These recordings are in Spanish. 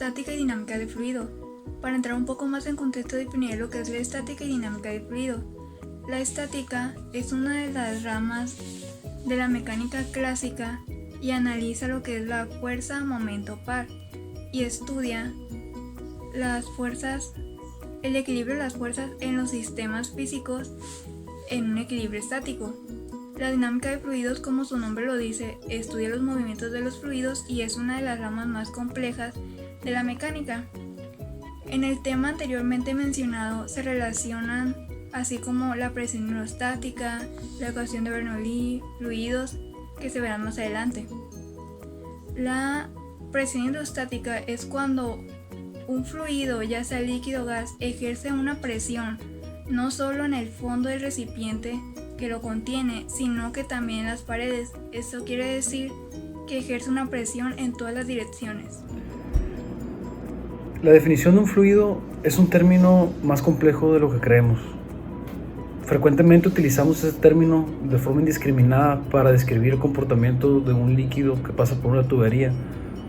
estática y dinámica del fluido. Para entrar un poco más en contexto, definir lo que es la estática y dinámica del fluido. La estática es una de las ramas de la mecánica clásica y analiza lo que es la fuerza momento-par y estudia las fuerzas, el equilibrio de las fuerzas en los sistemas físicos en un equilibrio estático. La dinámica de fluidos, como su nombre lo dice, estudia los movimientos de los fluidos y es una de las ramas más complejas de la mecánica. En el tema anteriormente mencionado se relacionan así como la presión hidrostática, la ecuación de Bernoulli, fluidos, que se verán más adelante. La presión hidrostática es cuando un fluido, ya sea líquido o gas, ejerce una presión no solo en el fondo del recipiente que lo contiene, sino que también en las paredes. Esto quiere decir que ejerce una presión en todas las direcciones. La definición de un fluido es un término más complejo de lo que creemos. Frecuentemente utilizamos este término de forma indiscriminada para describir el comportamiento de un líquido que pasa por una tubería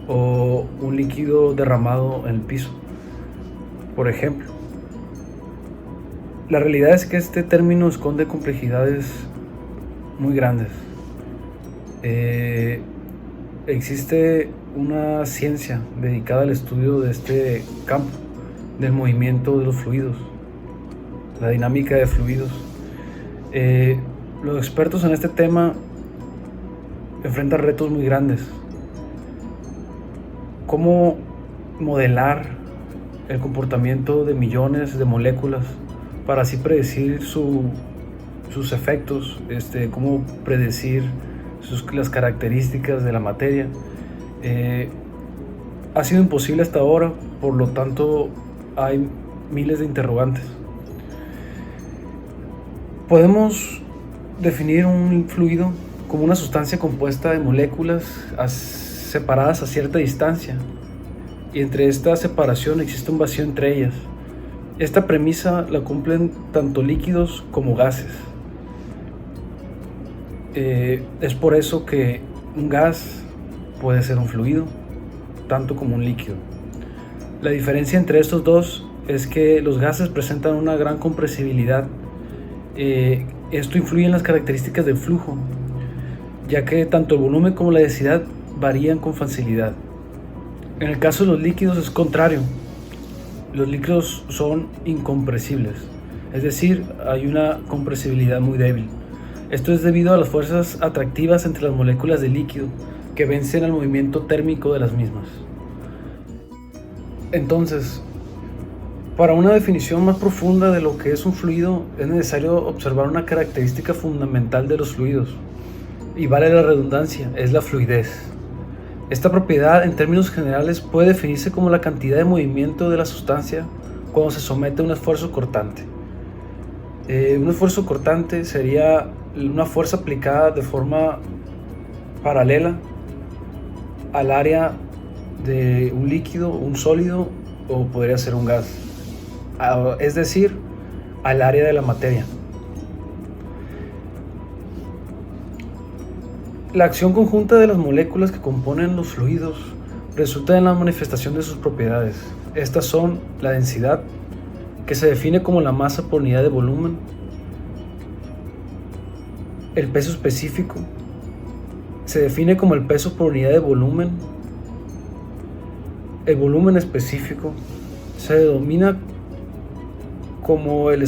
o un líquido derramado en el piso, por ejemplo. La realidad es que este término esconde complejidades muy grandes. Existe una ciencia dedicada al estudio de este campo, del movimiento de los fluidos, la dinámica de fluidos. Los expertos en este tema enfrentan retos muy grandes. ¿Cómo modelar el comportamiento de millones de moléculas para así predecir sus efectos? ¿Cómo predecir las características de la materia? Ha sido imposible hasta ahora, por lo tanto hay miles de interrogantes. Podemos definir un fluido como una sustancia compuesta de moléculas separadas a cierta distancia, y entre esta separación existe un vacío entre ellas. Esta premisa la cumplen tanto líquidos como gases. Es por eso que un gas puede ser un fluido, tanto como un líquido. La diferencia entre estos dos es que los gases presentan una gran compresibilidad. Esto influye en las características del flujo, ya que tanto el volumen como la densidad varían con facilidad. En el caso de los líquidos es contrario. Los líquidos son incompresibles, es decir, hay una compresibilidad muy débil. Esto es debido a las fuerzas atractivas entre las moléculas de líquido que vencen al movimiento térmico de las mismas. Entonces, para una definición más profunda de lo que es un fluido, es necesario observar una característica fundamental de los fluidos, y vale la redundancia, es la fluidez. Esta propiedad, en términos generales, puede definirse como la cantidad de movimiento de la sustancia cuando se somete a un esfuerzo cortante. Un esfuerzo cortante sería una fuerza aplicada de forma paralela al área de un líquido, un sólido, o podría ser un gas, es decir, al área de la materia. La acción conjunta de las moléculas que componen los fluidos resulta en la manifestación de sus propiedades. Estas son la densidad, que se define como la masa por unidad de volumen; el peso específico, se define como el peso por unidad de volumen; el volumen específico se denomina como el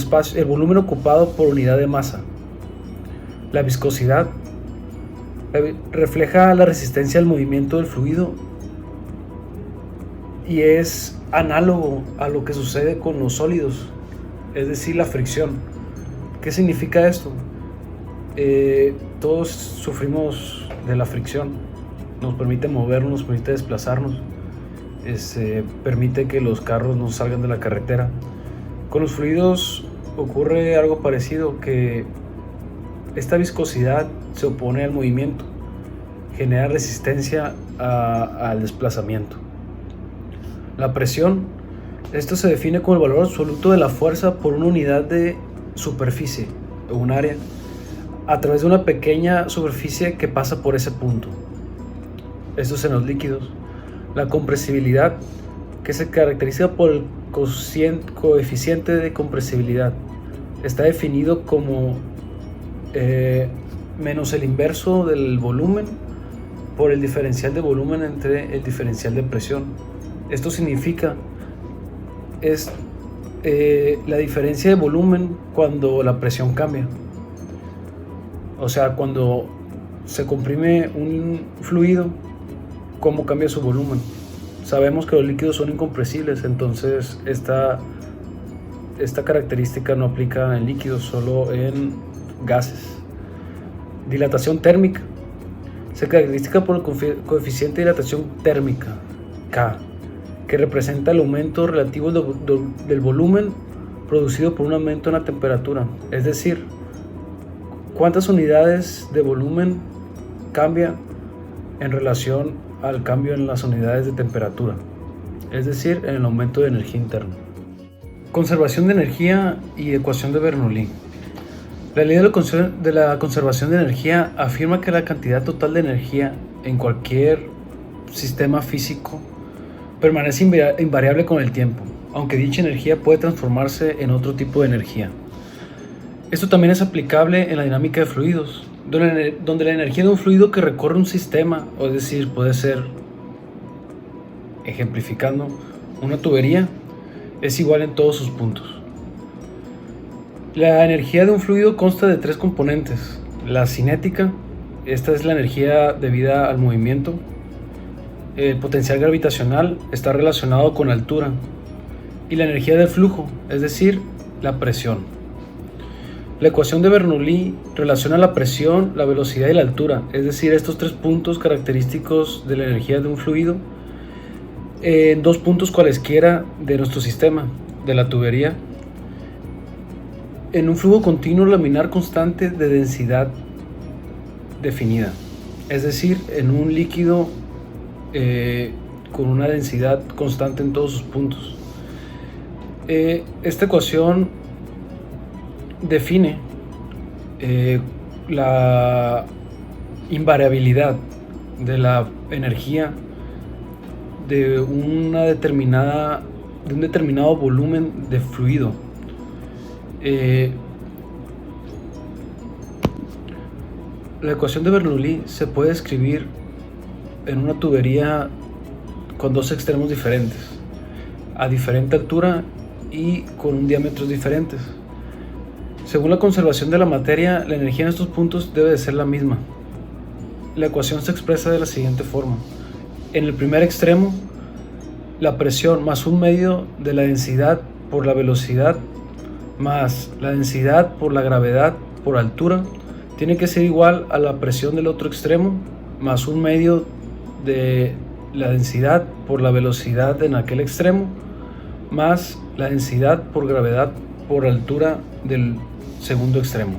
volumen ocupado por unidad de masa; la viscosidad refleja la resistencia al movimiento del fluido y es análogo a lo que sucede con los sólidos, es decir, la fricción. ¿Qué significa esto? Todos sufrimos de la fricción. Nos permite movernos, nos permite desplazarnos, permite que los carros no salgan de la carretera. Con los fluidos ocurre algo parecido, que esta viscosidad se opone al movimiento, genera resistencia al desplazamiento. La presión, esto se define como el valor absoluto de la fuerza por una unidad de superficie o un área a través de una pequeña superficie que pasa por ese punto. Esto es en los líquidos. La compresibilidad que se caracteriza por el coeficiente de compresibilidad. Está definido como menos el inverso del volumen por el diferencial de volumen entre el diferencial de presión. Esto significa la diferencia de volumen cuando la presión cambia. O sea, cuando se comprime un fluido, ¿cómo cambia su volumen? Sabemos que los líquidos son incompresibles, entonces esta característica no aplica en líquidos, solo en gases. Dilatación térmica. Se caracteriza por el coeficiente de dilatación térmica, K, que representa el aumento relativo del volumen producido por un aumento en la temperatura. Es decir, cuántas unidades de volumen cambia en relación al cambio en las unidades de temperatura, es decir, en el aumento de energía interna. Conservación de energía y ecuación de Bernoulli. La ley de la conservación de energía afirma que la cantidad total de energía en cualquier sistema físico permanece invariable con el tiempo, aunque dicha energía puede transformarse en otro tipo de energía. Esto también es aplicable en la dinámica de fluidos, donde la energía de un fluido que recorre un sistema, o es decir, puede ser, ejemplificando, una tubería, es igual en todos sus puntos. La energía de un fluido consta de tres componentes: la cinética, esta es la energía debida al movimiento; el potencial gravitacional está relacionado con la altura; y la energía del flujo, es decir, la presión. La ecuación de Bernoulli relaciona la presión, la velocidad y la altura, es decir, estos tres puntos característicos de la energía de un fluido, en dos puntos cualesquiera de nuestro sistema, de la tubería, en un flujo continuo laminar constante de densidad definida, es decir, en un líquido con una densidad constante en todos sus puntos. Esta ecuación define la invariabilidad de la energía de un determinado volumen de fluido. La ecuación de Bernoulli se puede escribir en una tubería con dos extremos diferentes, a diferente altura y con diámetros diferentes. Según la conservación de la materia, la energía en estos puntos debe de ser la misma. La ecuación se expresa de la siguiente forma: en el primer extremo, la presión más un medio de la densidad por la velocidad más la densidad por la gravedad por altura tiene que ser igual a la presión del otro extremo más un medio de la densidad por la velocidad en aquel extremo más la densidad por gravedad por altura del segundo extremo.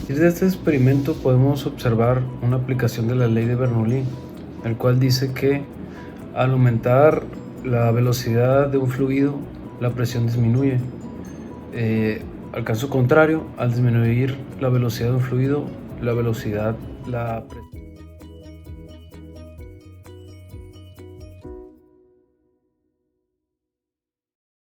Desde este experimento podemos observar una aplicación de la ley de Bernoulli, el cual dice que al aumentar la velocidad de un fluido, la presión disminuye. Al caso contrario, al disminuir la velocidad de un fluido, la presión